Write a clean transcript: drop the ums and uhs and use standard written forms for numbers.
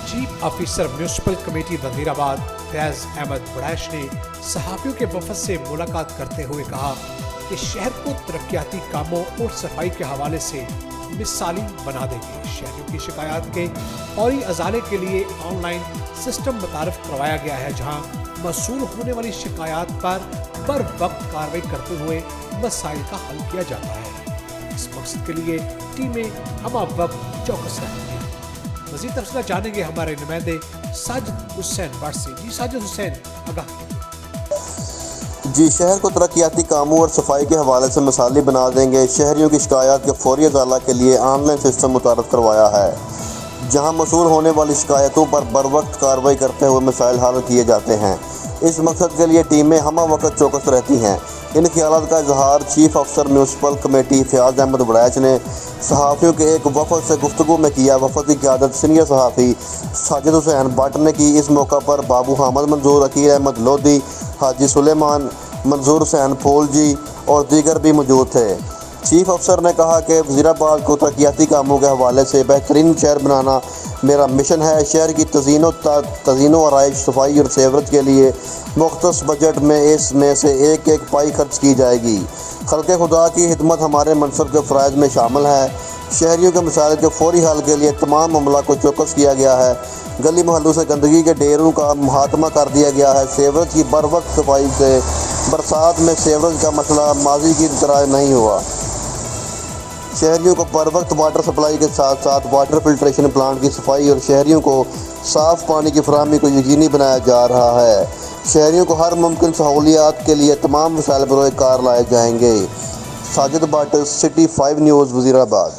Chief officer municipal committee Wazirabad Faiz Ahmed Buraish ने सहाफियों के वफद से मुलाकात करते हुए कहा कि शहर को तरक्याती कामों और सफाई के हवाले से मिसाली बना देंगे। शहरियों की शिकायत के फौरी अजाले के लिए ऑनलाइन सिस्टम मुतारफ करवाया गया है, जहां मसूल होने वाली शिकायत पर वक्त कार्रवाई करते हुए मसाइल का हल किया जाता है। इस मकसद के लिए टीमें हम वक्त चौकस रहेंगे। मज़ीद तफसीलात जानेंगे हमारे नुमाइंदे साजिद हुसैन बाट से। जी साजिद हुसैन, आगाह। जी, शहर को तरक्याती कामों और सफाई के हवाले से मिसाली बना देंगे। शहरियों की शिकायत के फौरी अजाला के लिए ऑनलाइन सिस्टम मुतारफ करवाया है, जहां मसूल होने वाली शिकायतों पर बरवक्त कार्रवाई करते हुए मसाइल हल किए जाते हैं। इस मकसद के लिए टीमें हम वक्त चौकस रहती हैं। इन ख्यालात का इजहार चीफ अफसर म्यूनिसिपल कमेटी फैज अहमद बुड़ैश ने सहाफ़ियों के एक वफद से गुफ्तगू में किया। वफद की क़यादत सीनियर सहाफ़ी साजिद हुसैन बाट ने की। इस मौका पर बाबू हामद मंजूर, अकील अहमद लोधी, हाजी सुलेमान, मंजूर हुसैन फूल जी और दीगर भी मौजूद थे। चीफ अफसर ने कहा कि वज़ीराबाद को तरक्याती कामों के हवाले से बेहतरीन शहर बनाना मेरा मिशन है। शहर की तज़ीनो आराइश, सफाई और सेवरत के लिए मुख्तस बजट में इसमें से एक एक पाई खर्च की जाएगी। खल्क़े खुदा की खिदमत हमारे मनसब के फ़राइज़ में शामिल है। शहरियों के मसाइल के फौरी हल के लिए तमाम मामला को चौकस किया गया है। गली मोहल्लों से गंदगी के ढेरों का मुहातमा कर दिया गया है। सेवरत की बर वक्त सफाई से बरसात में सेवरेज का मसला माजी की तरह नहीं हुआ। शहरियों को बर वक्त वाटर सप्लाई के साथ साथ वाटर फिल्ट्रेशन प्लांट की सफाई और शहरियों को साफ़ पानी की फराहमी को यकीनी बनाया जा रहा है। शहरियों को हर मुमकिन सहूलियात के लिए तमाम वसाइल बरोए कार लाए जाएंगे। साजिद बाट, सिटी 5 न्यूज़, वज़ीराबाद।